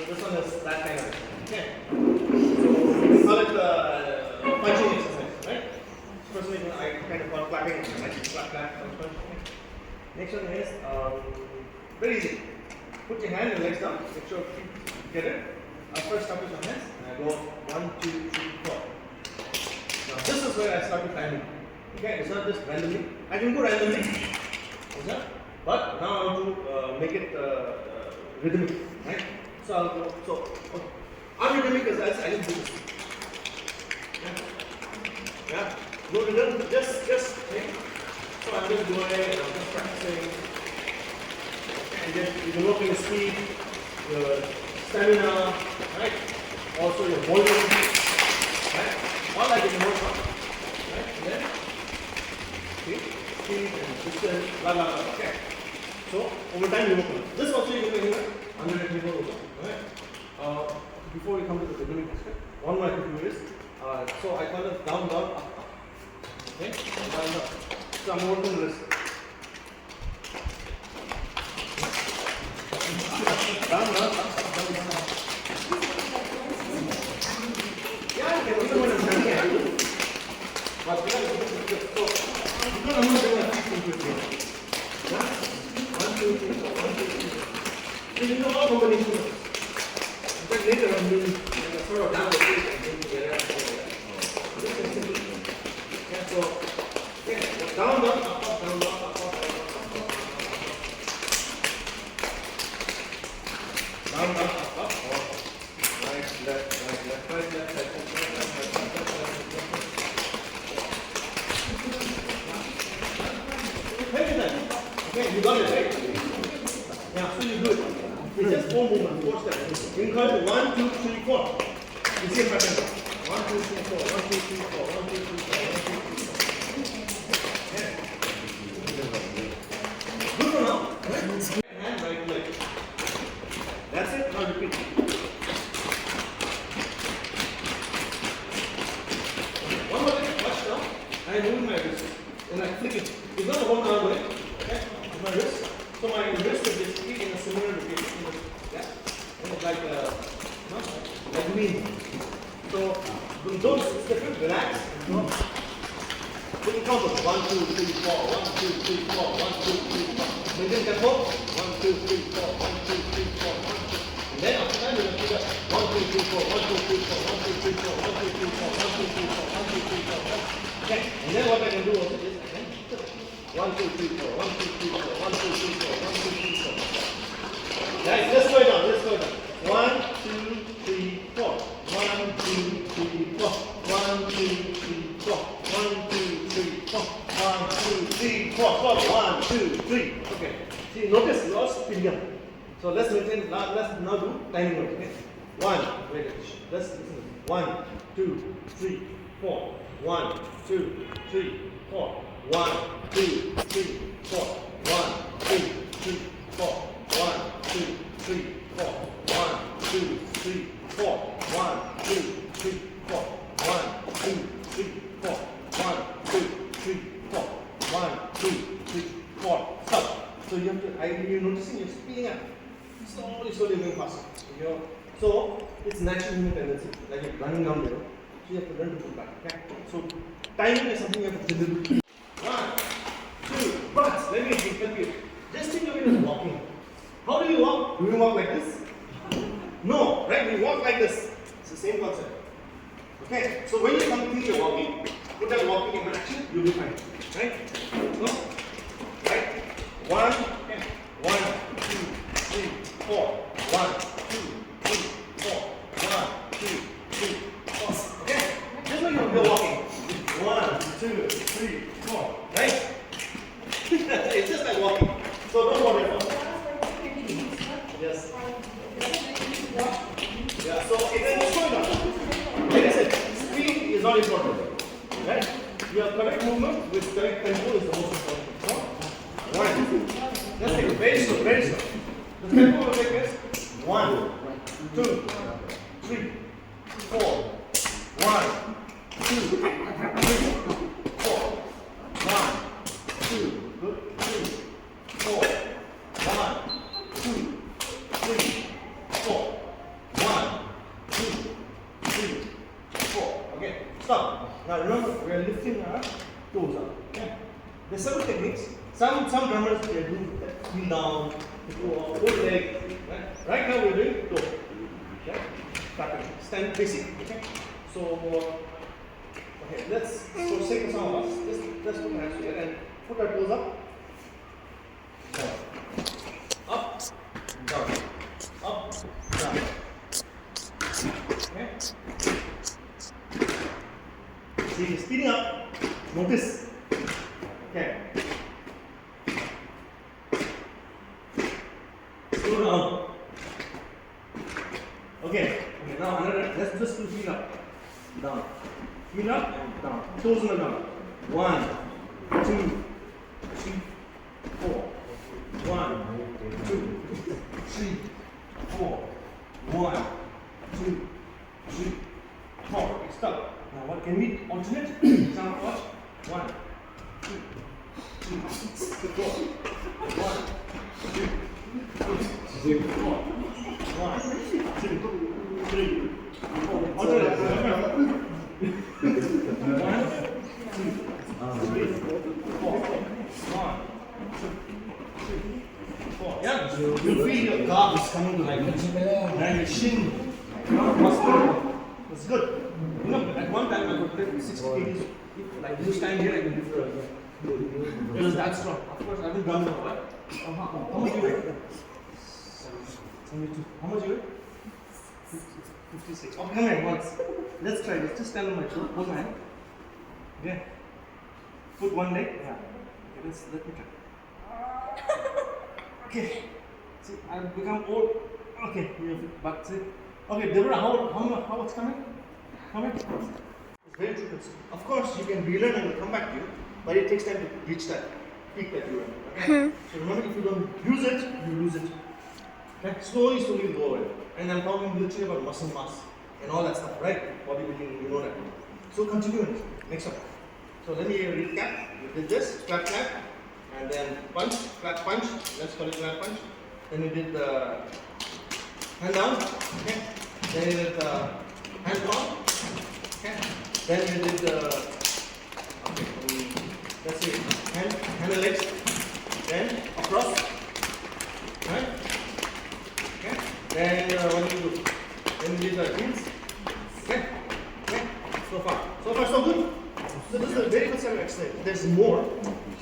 this one is that kind of. Okay. So we call it punching exercise, right? First one I kind of call clapping, right? Clap, clap, punch, punch. Next one is very easy. Put your hand and legs down. Make sure you get it. First stop with your hands. And I go 1, 2, 3, 4. Now this is where I start with timing. Okay, it's not just randomly. I can go randomly, okay? But now I want to make it rhythmic, right? So I'll go. So unrhythmic is as I didn't do this. Yeah. No rhythm. Just okay. So I'm just doing it. I'm just practicing. And then you can work on your speed, your stamina, right? Also your volume, right? All that you can work on, right? And then speed and distance, blah blah blah. Okay. So over time you work on it. This also you can do anywhere. 100 people also, right? Before we come to the rhythmic aspect, one more I can do is so I call it down, down, up, up. Okay? Down, down. So I'm working on this. Down, down, up, up, down, down, up. Yeah, you can even when I'm standing, I do this. But we have to do this. So, I'm not doing a 6 quickly. Yeah? 1, 2, 3, 4, 1, 2, 3, 4. So you know all combinations. But later I'm doing sort of down the page and doing together. Yeah, so, yeah, down, down, up, up, down, down, up, up, down, down, up, up, up. Down, down, up, up, up. Right, left, right, left, right, left, right, left, right, left, right, left, right, left. Very nice. Okay, you got it, right? Yeah, so you do it. It's just 4 movements, 4 steps. You can 1, 2, 3, 4. The same pattern. 1, 2, 3, 4, 1, 2, 3, 4, 1, 2, 3, 4, 1, 2, 3, 4. Yeah. Good for now. Right? Hand, right leg. That's it. Now repeat. One more thing. Watch now. I move my wrist. And I flick it. It's not a one arm way. Okay? With my wrist. So my wrist is basically in a similar rotation. Yeah? And it's like like me. So don't it's different, relax. No. You can count it. 1, 2, 3, 4, 1, 2, 3, 4, 1, 2, 3, 4. Maintain tempo. 1, 2, 3, 4, 1, 2, 3, 4, 1, 2. And then after that you can figure 1, 2, 3, 4, 1, 2, 3, 4, 1, 2, 3, 4, 1, 2, 3, 4, 1, 2, 3, 4, 1, 2, 3, 4, 1. Okay. And then what I can do also is I can 1, 2, 3, 4, 1, 2, 3, 4, 1, 2, 3, 4, 1, 2, 3, 4. Guys, let's go down, let's go down. 1, 2, 3, 4. 1, 2, 3, 4. 1, 2, 3, 4. 1, 2, 3, 4. 1, 2, 3, 4. 1, 2, 3. Okay. See, notice you are speeding up. So let's maintain. Let's now do timing. Okay. 1. Wait. Let's listen. 1, 2, 3, 4. 1, 2, 3, 4. 1, 2, 3, 4. 1, 2, 3, 4. 1, 2, 3, 4. 1, 2, 3, 4. 1, 2, 3, 4. 1, 2, 3, 4. 1, 2, 3, 4. 1, 2, 3, 4. Stop. So you have to. You're noticing you're speeding up. Slowly, slowly going faster. So it's natural human tendency, like you're running down the road. So you have to learn to pull back. Okay. So timing is something you have to do. 1, 2. But let me help you. Just think of it as walking. How do you walk? Do you walk like this? No, right? We walk like this. It's the same concept. Okay? So when you complete your walking, put that walking in action, you'll be fine. Right? So, right? 1, 1, 2, 3, 4. 1, 2, 3, 4. 1, 2, 3, 4. Okay? Just when you're walking. 1, 2, 3, 4. Right? It's just like walking. So don't worry about it. Yes. Yeah, so it is slow down. Like I said, speed is not important. Right? Your correct movement with correct tempo is the most important. So, 1. Just take it very slow, very slow. The tempo will take this. 1, 2, 3, 4. 1, 2, 3, 4. 1, 2, good, 3, 4. 1, 2, 3, 4. stop. Now remember, we are lifting our toes up. Okay? There's several techniques. Some drummers they do kneel down, whole leg. Right now we're doing toe. Okay? Stand basic. Okay? So okay, let's take some of us. Let's put our hands together and put our toes up. Down. Up, down. Up, down. Okay? See, speeding up. Notice. Okay. Slow down. Okay. Now another. Let's just do feet up. Down. Feet up and down. Toes on the ground. 1, 2, 3, 4. 1, 2, 3, 4. 1, 2, 3, 4. Okay, stop. Now what can we alternate? Example watch. 1, 2, 3, 4. 1, 2, 3, 4. 1, 2, 3, 4. Alternate. 1, 2, 3, 4. 1, 2, 3, 4. Yeah. You feel your calves coming to like this. And your shin. Muscle. It's good. You know, at one time I could lift 60 kgs. Like this time here I can lift it. It was that strong. Of course I haven't done that, right? How much you weigh? 72. How much you weigh? 56. Okay, come here once. Let's try this. Just stand on my toe. Hold my hand. Okay. Put one leg. Yeah. Okay, let me try. Okay. See, I've become old. Okay, but see. Okay, Deborah, how it's coming? Coming? It's very true. Of course, you can relearn and it will come back to you, but it takes time to reach that peak that you are. Okay? So remember, if you don't use it, you lose it. Okay? Slowly go away. And I'm talking literally about muscle mass and all that stuff, right? Bodybuilding, you know that. So continue in it. Next up. So let me recap. We did this, clap, clap, and then punch, clap, punch. Let's call it clap, punch. Then we did the hand down. Okay. Then we did the hand down. Okay. Then we did the let's see, hand and legs. Then across. Right? Okay. Then what do you do? Then we did the heels. Okay. Okay. So far so good. So this is a very good set of exercise. There's more,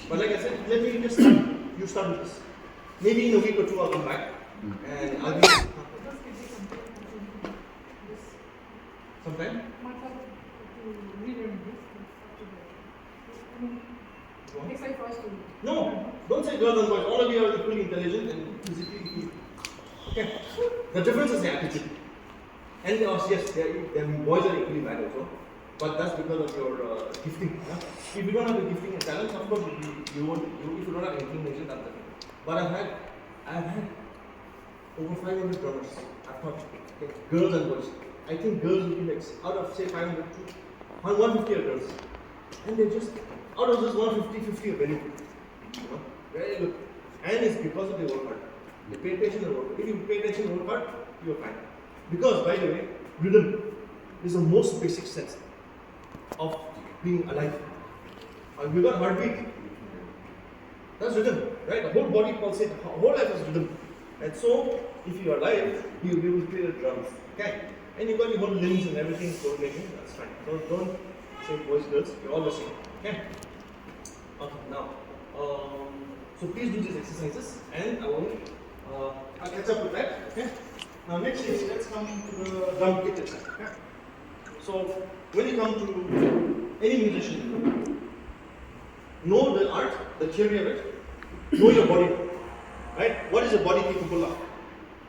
but like I said, let me just start. You start with this. Maybe in a week or two I'll come back and I'll be. Sometime? No, don't say girls and boys. All of you are equally intelligent and physically equal. Okay. The difference is the attitude. And yes, boys are equally bad also. But that's because of your gifting. Yeah? If you don't have the gifting and talents, of course, you won't. If you don't have inclination, that's the thing. But I've had over 500 drummers. I've taught girls and boys. I think girls will be like out of say 500 to 150 are girls, and they just out of this 150, 50 are very good. You know, very good. And it's because of the work hard. They pay attention and work hard. If you pay attention and work hard, you're fine. Because by the way, rhythm is the most basic sense of being alive. Without heartbeat, that's rhythm, right? The whole body pulsates, the whole life is rhythm. And so, if you are alive, you will play the drums. Okay? And you got your whole limbs and everything coordinating, that's fine. So don't say boys, girls, you're all the same. Okay? Okay, now, so please do these exercises and I'll catch up with that. Okay? Now next is, let's come to the drum kit itself. Okay? So, when you come to any musician, know the art, the theory of it, know your body. Right? What is your body capable of?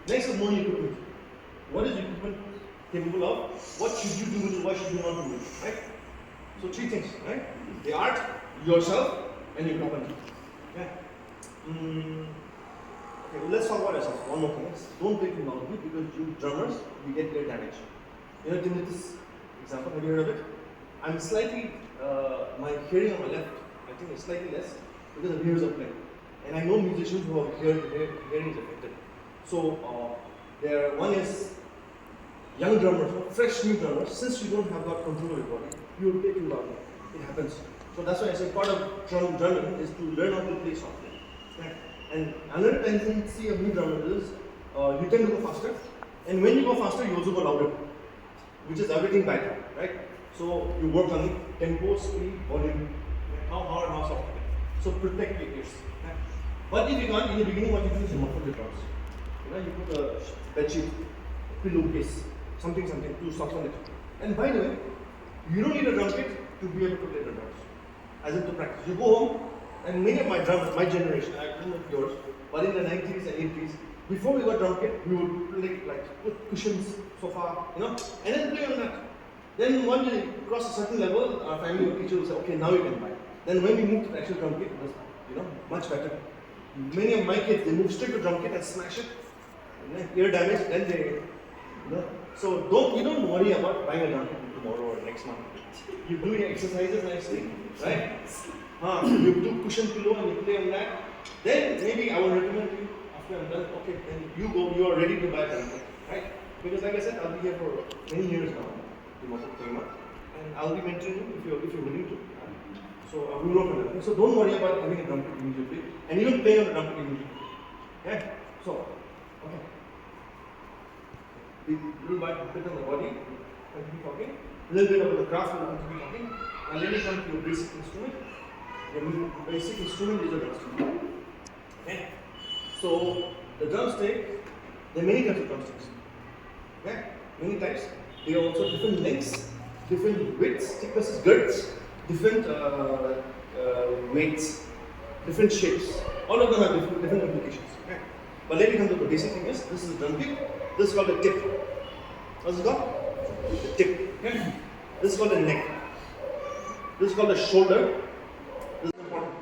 Next is knowing equipment. What is equipment capable of? What should you do with it? What should you not do with it? Right? So three things, right? The art, yourself, and your equipment. Okay. Okay, well, let's talk about ourselves. One more thing. Don't play too loudly because you drummers, we get ear damage. You know, tinnitus example, have you heard of it? I'm slightly, my hearing on my left, I think is slightly less because the ears are playing. And I know musicians who are hearing is affected. So, one is young drummers, fresh new drummers, since you don't have that control of your body, you will take too long. It happens. So that's why I say part of drumming is to learn how to play softly. Right? And another tendency of me drummer is you tend to go faster, and when you go faster, you also go louder, which is everything back, right? So you work on tempo, speed, volume, how hard, how soft. So protect your ears. Right? But if you can't, in the beginning, what you do is you muffle the drums. You put a bedsheet, pillowcase, something to soften it. And by the way, you don't need a drum kit to be able to play the drums, as in to practice. You go home, and many of my drummers, my generation, I don't know if yours, but in the 90s and 80s, before we got drum kit, we would play, put cushions, sofa, and then play on that. Then once we cross a certain level, our family or teacher will say, okay, now you can buy. Then when we moved to the actual drum kit, it was, much better. Many of my kids, they move straight to drum kit and smash it. Ear damage, then they, So you don't worry about buying a drum kit tomorrow or next month. You do your exercises nicely, right? You do cushion pillow and you play on that. Then maybe I will recommend you after I'm done. Okay, then you are ready to buy a drum kit, right? Because like I said, I'll be here for many years now. Kohima, and I'll be mentoring you if you're willing to. So we work on that. So don't worry about having a drum kit immediately, and even play on the drum kit immediately. Okay. So okay. A little bit on the body, continue talking. A little bit about the craft, we'll continue talking. And then we come to your basic instrument. Your basic instrument is a drumstick. Okay. So the drumstick, there are many types of drumsticks. Okay. Many types. They are also different lengths, different widths, thicknesses, girths, different weights, different shapes. All of them have different applications. Okay. But let me come to the basic thing is, this is a drum kit. This is called a tip. What's it called? The tip. Okay. This is called a neck. This is called a shoulder. This is important.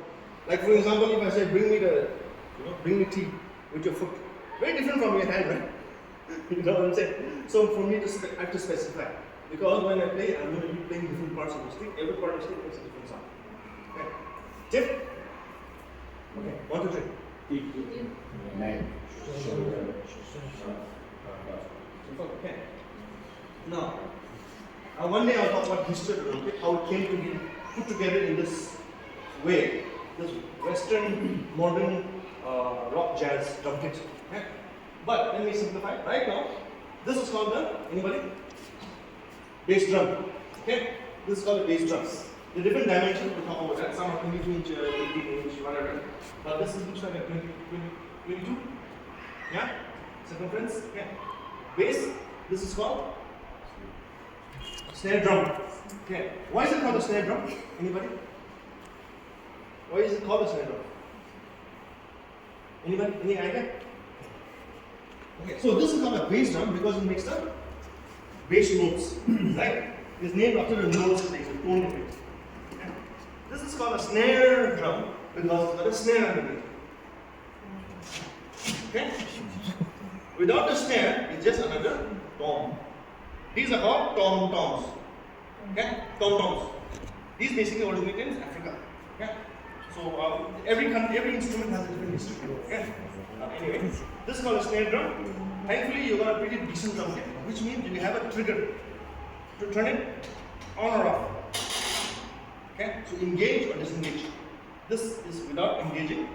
Like for example, if I say bring me tea with your foot, very different from your hand, right? You know what I'm saying? So for me, I have to specify. Because when I play, I'm going to be playing different parts of the stick. Every part of the stick makes a different sound. Okay. Tip. Okay. 1, 2, 3. Tip. Neck. Shoulder. Okay. Now, one day I'll talk about history of the drum kit, how it came to be put together in this way. This Western, modern, rock jazz drum kit. Okay. But let me simplify. Right now, this is called anybody? Bass drum. Okay? This is called the bass drums. The different dimensions we'll talk about that. Some are 22 inch, 18 inch, whatever. But this looks like a 22. Yeah? Circumference. Okay. Bass. This is called snare drum. Okay. Why is it called a snare drum? Anybody? Why is it called a snare drum? Anybody? Any idea? Okay, so this is called a bass drum because it makes the bass notes, right? It's named after the notes it makes, the tone it makes. Okay. This is called a snare drum because it's got a snare underneath. Okay? Without the snare, it's just another tom. These are called tom-toms. Okay? Tom-toms. These basically originate in Africa. Okay? So every instrument has a different history. Okay? Anyway, this is called a snare drum. Thankfully, you got a pretty decent drum kit, which means you have a trigger to turn it on or off. Okay? So engage or disengage. This is without engaging.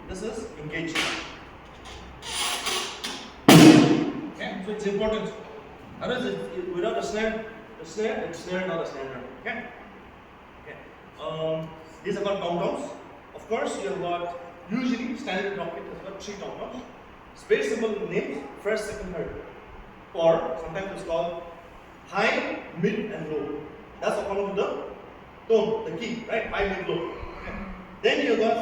This is engaged. Okay? So it's important. Otherwise, without a snare, it's snare, not a snare drum. Okay? Okay. These are called tom-toms. Of course, you have got usually standard drum kit has got 3 tom-toms. It's very simple names: first, second, third. Or sometimes it's called high, mid, and low. That's according to the tone, the key, right? High, mid, low. Okay. Then you got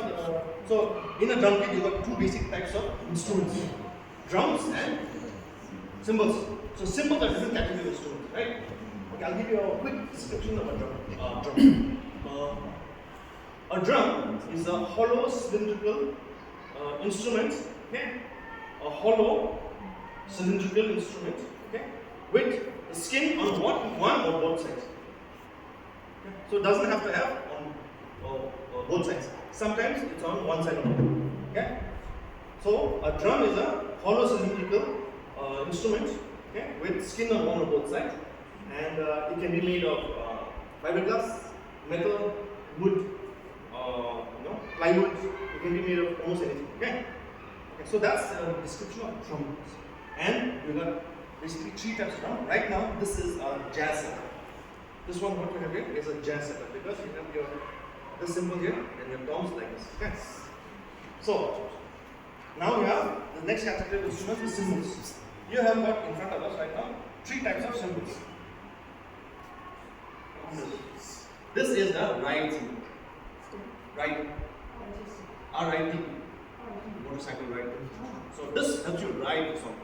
so in a drum kit you got 2 basic types of instruments: drums and cymbals. So cymbals are different category of instruments, right? Okay, I'll give you a quick description of a drum. A drum is a hollow cylindrical instrument, okay? A hollow cylindrical instrument, okay? With the skin on one or both sides. Okay? So it doesn't have to have on both sides. Sometimes it's on one side only, okay? So a drum is a hollow cylindrical instrument, okay? With skin on one or both sides. and it can be made of fiberglass, metal, wood, plywood. It can be made of almost anything. Okay. So that's the description of drum. And we got basically 3 types of drum. Right now, this is a jazz setup. This one, what we have here is a jazz setup because you have your this symbol here and your toms like this. Okay. So now we have the next category of instruments is cymbals. You have got in front of us right now 3 types of cymbals. This is the ride cymbal. Ride. R-I-D. Motorcycle ride. So this helps you ride the song.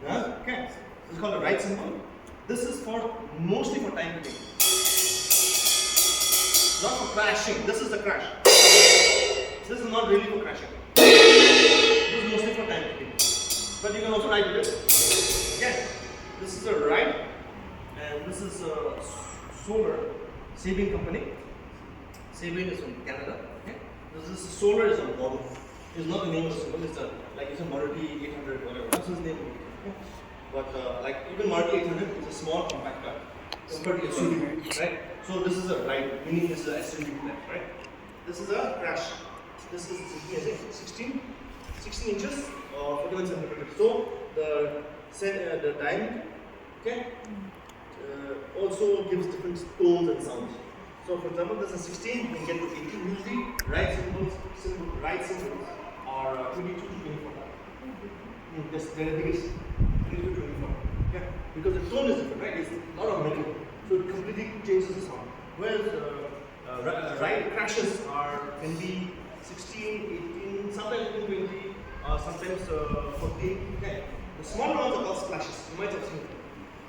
Yeah? Okay. This is called a ride cymbal. This is for mostly for time keeping. Not for crashing. This is the crash. This is not really for crashing. This is mostly for time keeping. But you can also ride with it. Okay. This is a ride, and this is a solar Sabine company. Sabine is from Canada. Okay. This is solar is a model. It's not the name of the symbol. It's a Maruti 800 whatever. That's his name. Okay. But like even Maruti 800 is a small compact car compared to SUV, right? So this is a ride, meaning this is a SUV type, right? This is a crash. This is 16 inches or 41 centimeters. So the diameter, okay, also gives different tones and sounds. So for example, this is 16, you can get to 18. Usually, ride cymbals are 22 to 24. That's the biggest 22 to 24. Yeah, because the tone is different, right? It's a lot of metal, so it completely changes the sound. Whereas ride crashes can be 16, 18, sometimes even 20, sometimes 14. Okay. The smaller ones are called splashes. You might have seen them.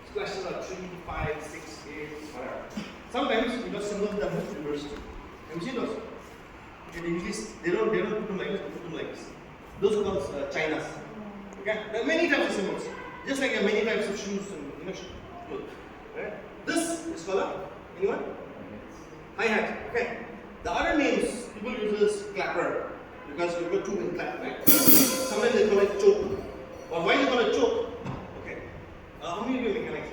Splashes are 3, 5, 6, 8, whatever. Sometimes you got cymbals that move reversed. Have you seen those? They don't put them like this, they put them like this. Those are called chinas. Okay? There are many types of cymbals. Just like there are many types of shoes and clothes. Right? This is called anyone? Hi-hat. Okay. The other names people use is clapper because you've got 2 in clap, right? Sometimes they call it choke. Or why they call it choke? Okay. How many of you are mechanics?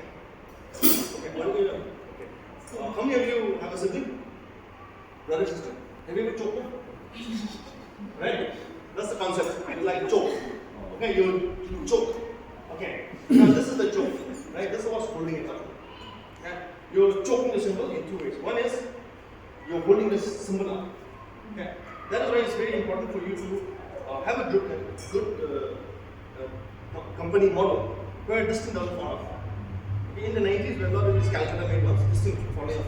Okay. What do you know? Okay. How many of you have a sibling? Brother, sister? Have you ever choked them? Right? That's the concept. It's like choke. Okay, you choke. Okay. Now this is the choke. Right? This is what's holding it up. Okay? You're choking the cymbal in 2 ways. One is you're holding this cymbal up. Okay. That is why it's very important for you to have a good company model where this thing doesn't fall off. Okay. In the 90s, we had a lot of these Calcutta made ones. This thing keeps falling off.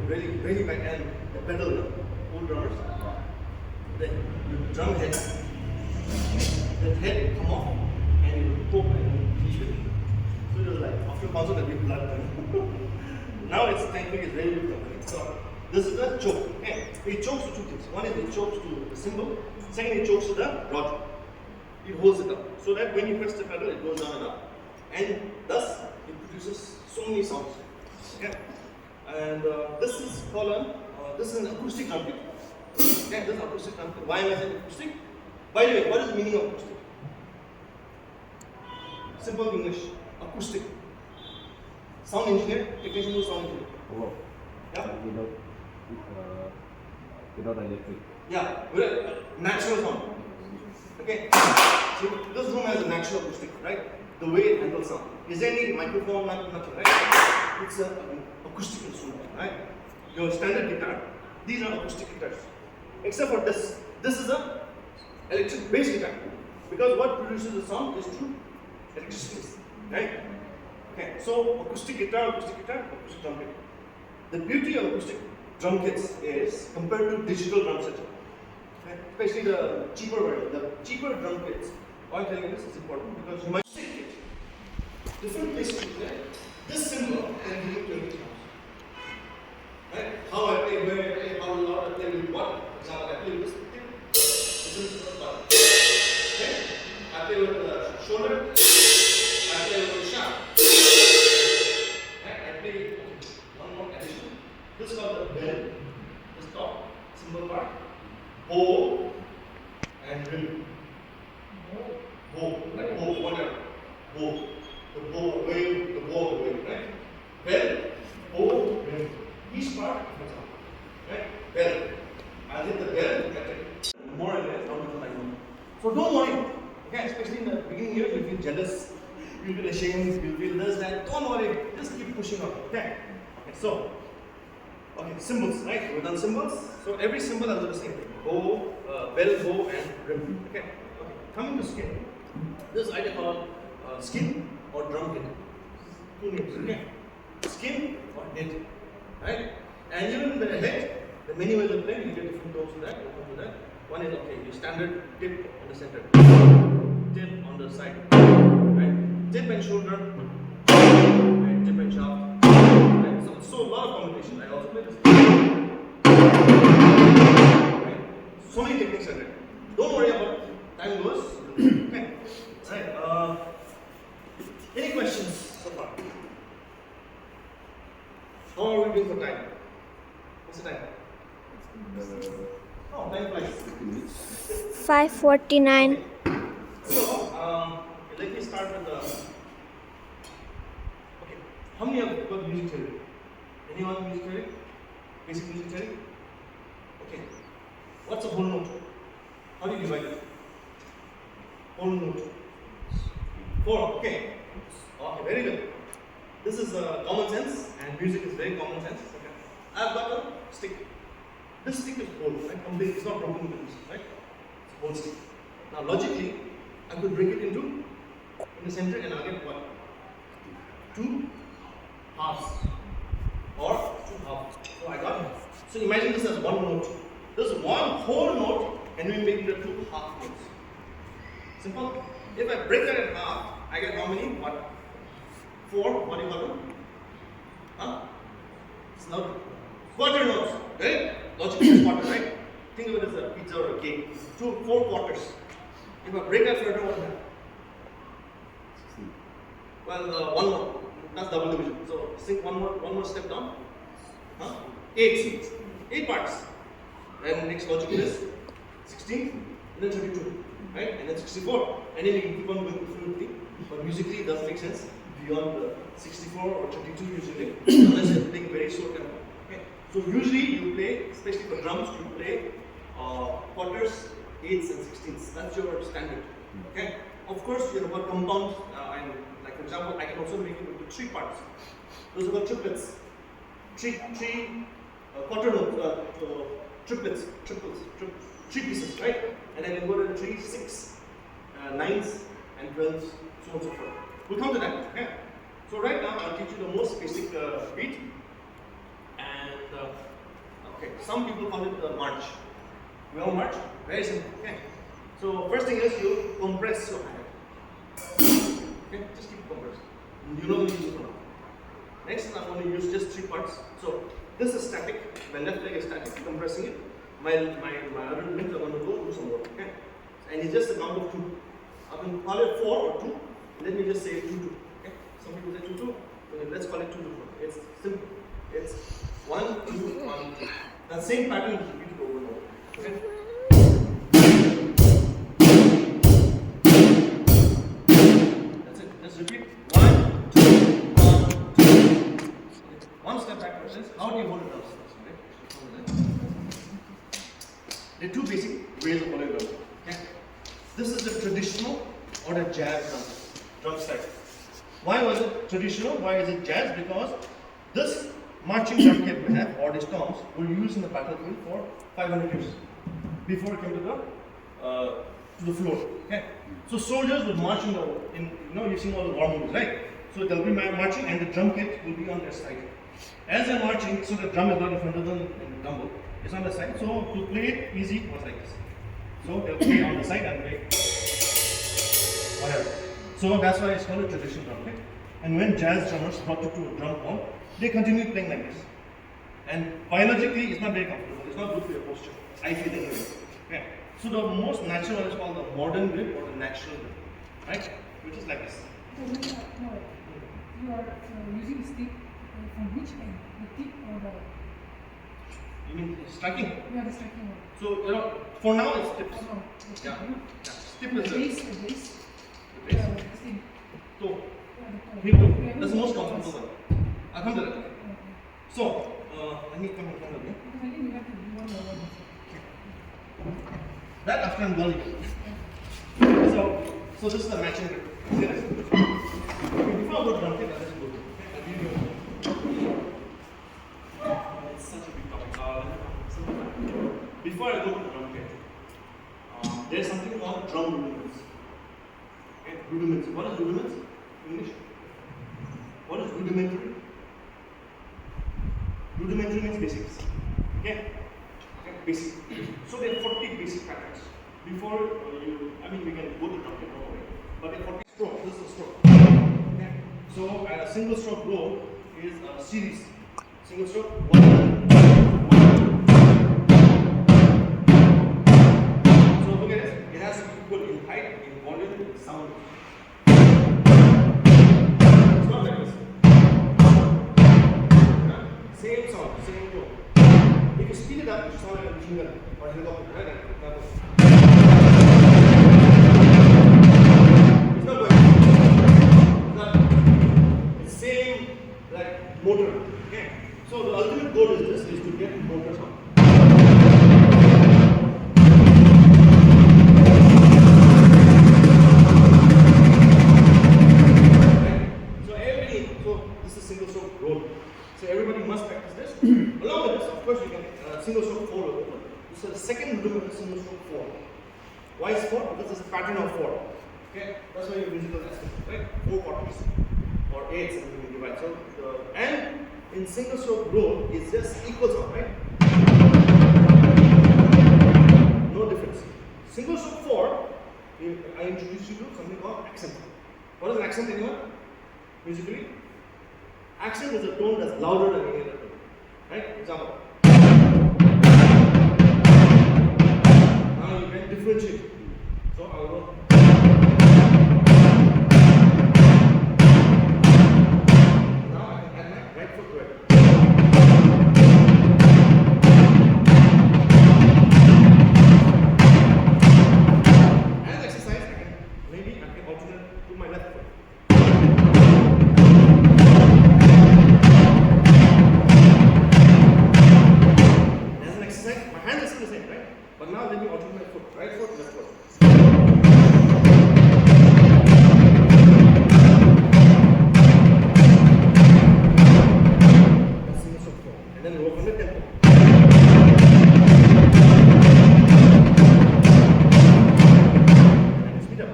Really, really bad. And the pedal, old drummers, the drum head, that head will come off and it will poke and teach it. So it was like, after concert, there'll be blood. Now it's thankfully it's very good company. So this is the choke. Okay. It chokes to 2 things. One is it chokes to the cymbal. Second, it chokes to the rod. It holds it up. So that when you press the pedal, it goes down and up. And thus, it produces so many sounds. Okay. And this is called this is an acoustic drum kit. Okay, this is an acoustic drum kit. Why am I saying acoustic? By the way, what is the meaning of acoustic? Simple English. Acoustic. Sound engineer, technician who sound engineer. Oh. Yeah? Without electric. Yeah, natural sound. Okay. So this room has a natural acoustic, right? The way it handles sound. Is there any microphone, nothing, right? It's an acoustic instrument, right? Your standard guitar, these are acoustic guitars. Except for this. This is a electric bass guitar. Because what produces the sound is through electricity, right? Okay, so acoustic guitar, acoustic drum kit. The beauty of acoustic drum kits is compared to digital drum set, okay? Especially the cheaper version, the cheaper drum kits. Why I'm telling you this is important because you might see different places. Right? This symbol can give you 20 sounds. Right? How I play, where I play, how loud I play with what. For example, I play with this is the button. Okay? I play with the shoulder. I play with the shaft. Right? I play one more addition. This is called the bell. This top symbol part. Bow and rim. Bow, like bow, whatever. Bow. The bow away, right? jealous, you'll feel ashamed, you'll feel this, that. Don't worry, just keep pushing on. Okay? So, symbols, right? We've done symbols. So every symbol I'll do the same thing. Bow, bell, bow, and rim. Okay? Coming to skin. This idea called skin or drum hit. Two names. Okay? Skin or head. Right? And even with a head, the many ways of playing, you get different tones to that. We'll come to that. One is your standard tip on the center, tip on the side, right? Tip and shoulder, right? Tip and shaft. Right? So a lot of combinations. I also play this. Right? So many techniques are there. Don't worry about time goes. Okay. Right. Any questions so far? How are we doing for time? What's the time? Oh, time flies. 5:49. Okay. So, let me start with the. Okay, how many of you got music theory? Anyone music theory? Basic music theory? Okay. What's a whole note? How do you divide it? Whole note. 4. Okay. Okay, very good. This is common sense, and music is very common sense. Okay. I've got a stick. This stick is whole, right? Complete. It's not broken into pieces, right? It's a whole stick. Now, logically, I could break it into in the center, and I'll get what? 2 halves or 2 halves. So I got. So imagine this as one note. This is one whole note, and we make it into 2 half notes. Simple. If I break that in half, I get how many? What? 4. What do you call them? Huh? It's not quarter notes, right? Logically, it's quarter, right? Think of it as a pizza or a cake. 4 quarters. If I break that further, what happens? Well, one more. That's double division. So think one more step down. Huh? 8 parts. Then next logical is 16, and then 32, right? And then 64. And then you can keep on going infinitely. But musically, it doesn't make sense beyond the 64 or 32 usually, unless you're playing very slow tempo. Okay. So usually you play, especially for drums, you play quarters, 8s and 16s. That's your standard. Okay. Of course, you're about compound. And like for example, I can also make it into 3 parts. Those are called triplets. Three quarter note triplets, 3 pieces, right? And then you go to 3, 6, 9s, and 12s, so on and so forth. We'll come to that. Okay. So right now I'll teach you the most basic beat. And okay, some people call it the march. We all march. Very simple. Okay. So first thing is you compress your hand. Okay, just keep compressed. You know the use for now. Next, I'm going to use just 3 parts. So this is static. My left leg is static, compressing it. My other leg, I'm going to go do some work. Okay. And it's just a count of 2. I can call it 4 or 2. Let me just say 2 2. Okay. Some people say 2 2. Okay, let's call it 2 2 4. It's simple. It's 1 2 1 2. That same pattern is repeated over and over. Okay. That's it. Just repeat. 1 2 1 2. Okay. One step backwards. How do you hold it up? There are 2 basic ways of holding it up. Okay. This is the traditional or the jazz drum set. Why was it traditional? Why is it jazz? Because this marching drum kit we have, or these toms, were used in the battlefield for 500 years before it came to the floor. Okay. So soldiers would march you've seen all the war movies, right? So they'll be marching, and the drum kit will be on their side. As they're marching, so the drum is not in front of them in the tumble. It's on the side. So to play it easy was like this. So they'll play on the side and play whatever. So that's why it's called a traditional drum kit. And when jazz drummers brought it to a drum hall, they continued playing like this. And biologically, it's not very comfortable. It's not good for your posture. I feel anyway. Okay. So the most natural one is called the modern grip or the natural grip, right? Which is like this. So you are using stick from which end? The tip or the? You mean striking? Yeah, the striking one. So for now it's tips. Oh, no. Yeah. Tip The is base. the base. This thing. Toe. Yeah, the toe. Heel toe. That's the most comfortable one. I'll come to that. Okay. So let me come in front of you. Because I think we have to do one by one. That after I'm done. So So this is the matching grip. Okay, before I go to drum kit, I'll just go to. Okay, I'll give you. It's such a big topic. Before I go to the drum kit, there's something called drum rudiments. Okay, rudiments. What is rudiments? English. What is rudimentary? Rudimentary means basics. Okay? Okay, basic. So there are 40 basic patterns. Before we can go to drum kit, no worry. But there are 40 strokes. This is a stroke. Okay? So a single stroke roll is a series. Single stroke, one. So look at this. It has to be equal in height, in volume, in sound. It's not like this. Same sound, same tone. If you speed it up, it sounds like a machine gun or a helicopter, right? It's not going. It's not. It's same like motor. Okay. So the ultimate goal is this: is to get motor sound. Single stroke roll. So everybody must practice this. Along with this, of course, you can single stroke 4 over. So the second rhythm is single stroke 4. Why is 4? Because it's a pattern of 4. Okay, that's why your musical aspect, right? 4 quarters or 8 something you divide. So and in single stroke roll, it's just equal sound, right? No difference. Single stroke 4, I introduced you to something called accent. What is an accent, anyone? Musically? Accent is a tone that's louder than any other tone. Right? Example. Now you can differentiate. So I will go. Now I can add my right foot to it. As exercise, I can alternate to my left foot. But now let me alternate my foot, right foot, left foot. That's single stroke 4. And then we work on the tempo. And speed up.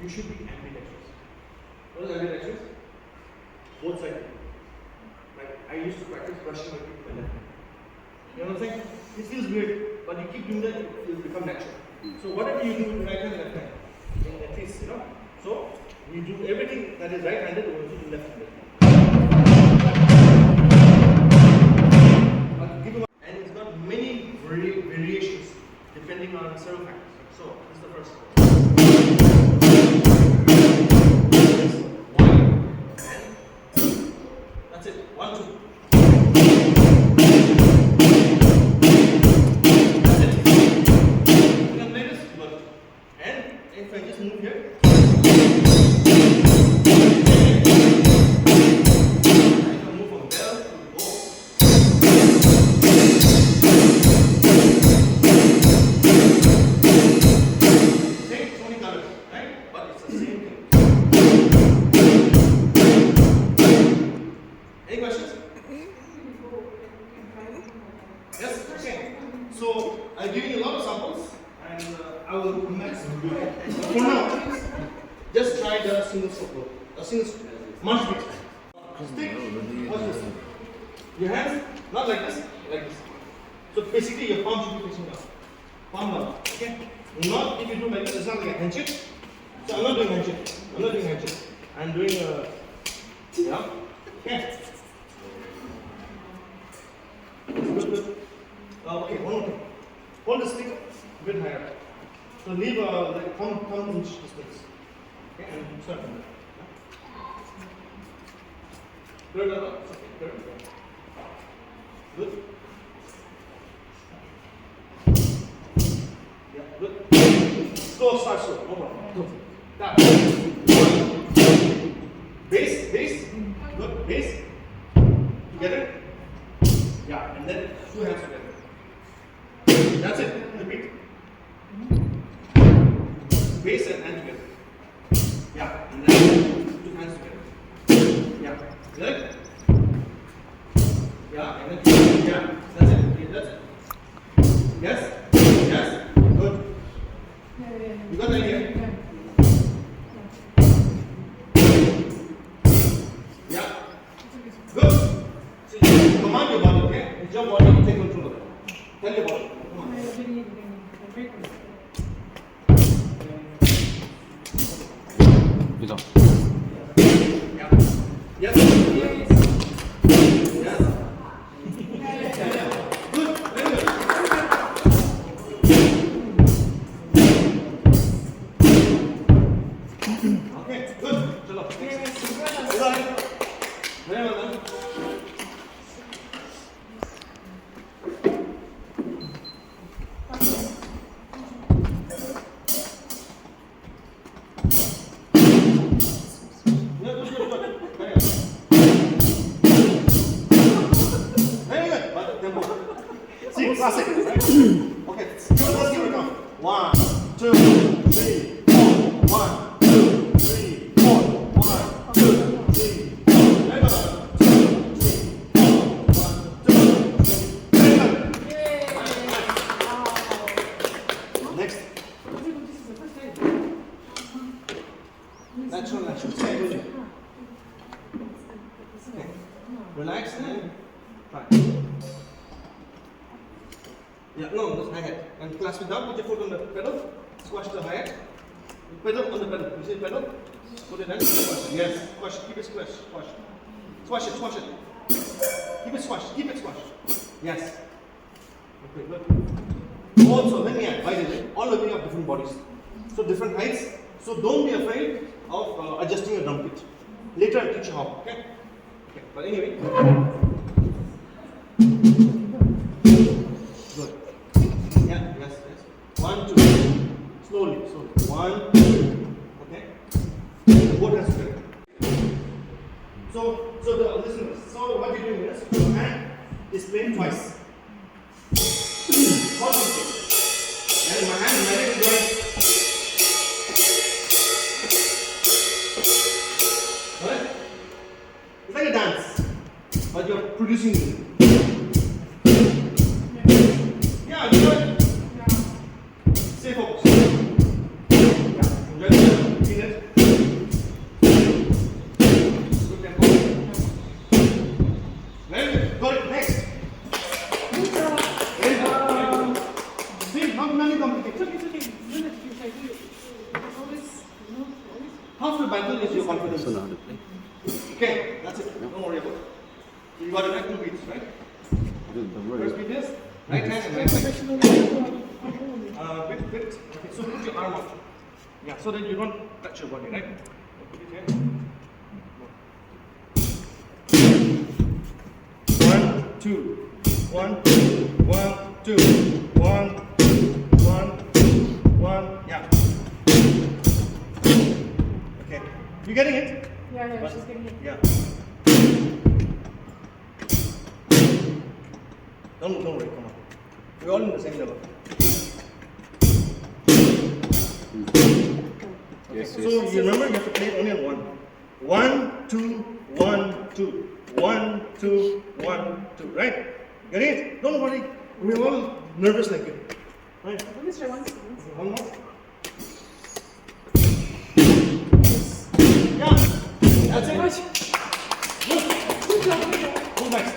You should be ambidextrous. What is ambidextrous? Both sides. Like I used to practice brushing my teeth with my left hand. You know what I'm saying? It feels weird, but you keep doing that, it will become natural. So whatever you do with right hand, left hand, at least, you know. So you do everything that is right-handed, you also do left-handed. And it's got many variations depending on several factors. So this is the first one. That's it. 1, 2. That's it. You can play this, good. And if I just move here, I can move from bell to bow. Same, so many colors, right? But it's the same thing. Any questions? Yes, okay. So I'll give you a lot of samples and I will come back. For now, just try the single stroke roll. A single stroke. Much better. Stick. Watch this. Your hands, not like this, like this. So basically your palm should be facing down. Palm down. Okay? Not if you do like this, it's not like a handshake. So I'm not doing handshake. I'm doing a yeah. Okay. Good. Okay, one more thing. Hold the stick a bit higher. So leave like thumb inch distance. Okay, and start from there. Good. Okay, good. Yeah, good. Go. Slow, start slow. No problem. Good. That. Base, base. Good. Base. Together. Yeah, and then two hands together. That's it. Repeat. Base and hand together. Yeah, and then two hands together. Yeah. Good. Yeah, and then yeah. That's it. Yeah, that's it. Yes. Yes. Good. You got the idea? Yeah. Good. So you command your body, okay? It's your body, you take control of it. Tell your body. Come on. 그죠? Yeah. Yes. Yes. Good. Very good. Okay. Good. Chalo. Very well done. See, classic, right? Okay, let's give it now. 1, 2, 3, 4. 1, 2, 3, 4. 1, 2, 3, 4. Very good. 2, 3, 4. 1, 2, 3. Very good. Next. Natural. Stay with you. Okay. Relax and try. Yeah, no, just high head. And clasp it down, put your foot on the pedal, squash the high head. Pedal on the pedal. You see the pedal? Put it down, squash it. Yes, squash it. Keep it squash. Squash it. Squash it, squash it. Keep it squash. Keep it squash. Yes. Okay, good. Also, let me add, by the way, all of you have different bodies. So different heights. So don't be afraid of adjusting your drum pitch. Later I'll teach you how, okay? Okay, but anyway. Good. Yeah, yes. 1, 2. Slowly. 1, 2. Okay. Both hands together. So listen. So what you're doing is your hand is playing twice. And my hand is going. Alright? It's like a dance, but you're producing music. Yeah, you know it. Stay focused. Yeah, enjoy the feel it. Good tempo. Very good. Got it. Next. Very good. See, not many complicated. It's okay. Half the battle is your confidence. So now to play. Okay, that's it. Don't worry about it. So you got it right, 2 beats, right? First beat is right hand and right leg. Bit. Okay, so put your arm out. Yeah, so that you don't touch your body, right? Put it here. 1, 2. 1, 2. 1, 2. 1, 2. 1, 2. 1. Yeah. Okay. You getting it? Yeah, she's getting it. Yeah. Don't worry, come on. We're all in the same level. Yes, So you remember you have to play it only on 1. 1, 2, 1, 2. 1, 2, 1, 2. Right? Getting it? Don't worry. We're all nervous like you. Right? Let me try once. One more. Yeah. That's it. Good. Good job. Who's next?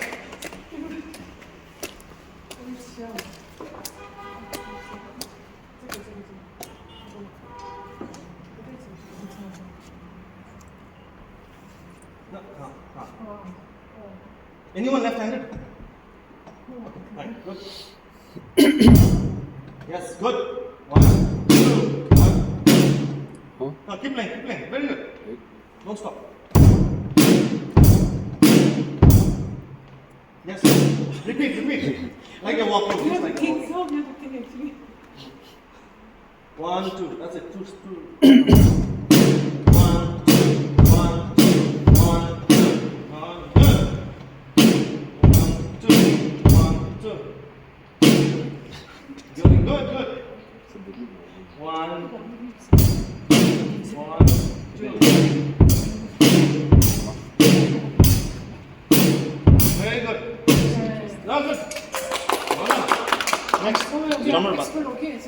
No, Anyone left-handed? Right, good. Yes, good. 1, 2, 1. Huh? No, keep playing. Very good. Okay. Don't stop. Yes. Repeat. Like you're walking. You Just have like to you're think walking. so, you have to think actually. 1, 2. That's it. 2, 2. 1, 2, 1, 2, 1, 2, 1, good. 1, 2, 1, 2. Good, good. 1, 1, 2. Very good. Now good. Next. Drummer bass.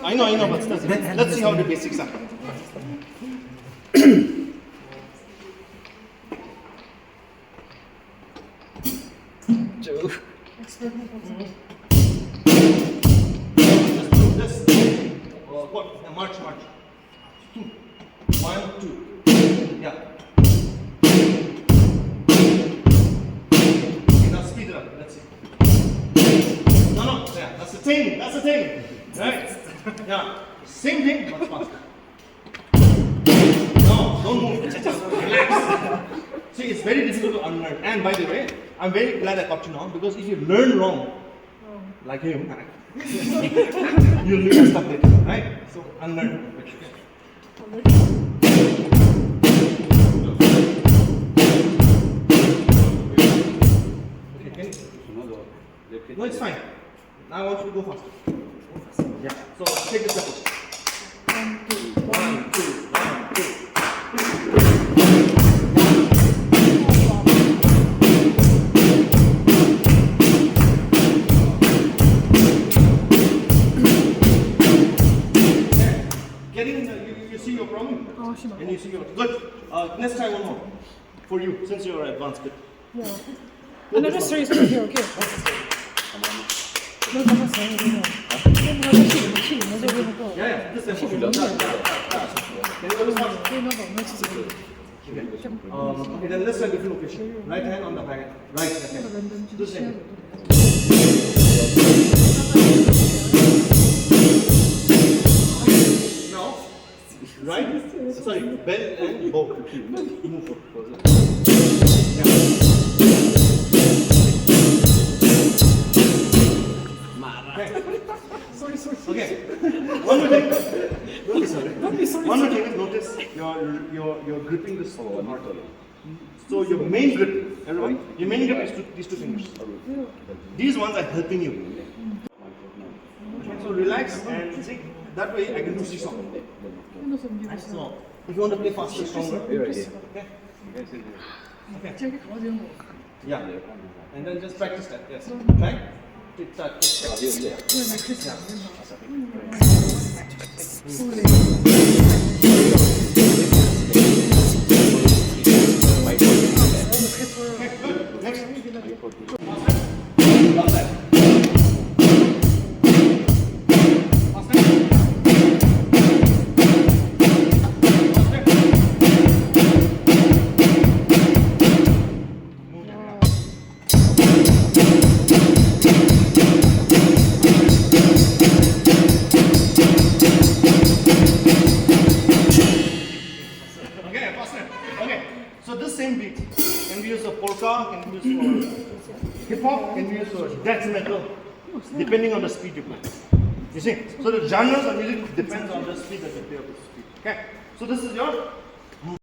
I know, but let's see how the basics are. Expert no problem. Just do this. What? March. 2. 1, 2. Yeah. Okay, now speed it up. Let's see. No. Yeah, that's the thing. Right? Yeah. Same thing, but faster. No, don't move. Relax. See, it's very difficult to unlearn. And by the way, I'm very glad I caught you now because if you learn wrong, like him, you'll be stuck later, right? So unlearn. Okay, can you? No, it's fine. Now I want you to go faster. Yeah. So take the step. 1, 2, 1, 2, 1, 2. You see your problem? Oh, sure. And you see your good. Let's try one more for you since you're advanced bit. Yeah. And I just try something here, okay? No, that's fine. Yeah, this time. Can you go this one? Okay, then let's try different location. Right hand on the back. Right hand. This hand. Now, right? Sorry, bend and bow. Move. Yeah. Sorry. Okay. One more thing. Don't be sorry. One more thing is notice you're gripping this hard. So your main grip, everyone, your main grip is these two fingers. These ones are helping you. So relax and see. That way I can do seesaw. So if you want to play faster, stronger. Okay. Yeah. And then just practice that. Yes. Right? Tick tock. Good. Next. Love that. So this same beat can be used for polka, can be used for hip hop, can be used for death metal, depending on the speed you play. You see? So the genres of music depends on the speed that you play of the speed. Okay? So this is your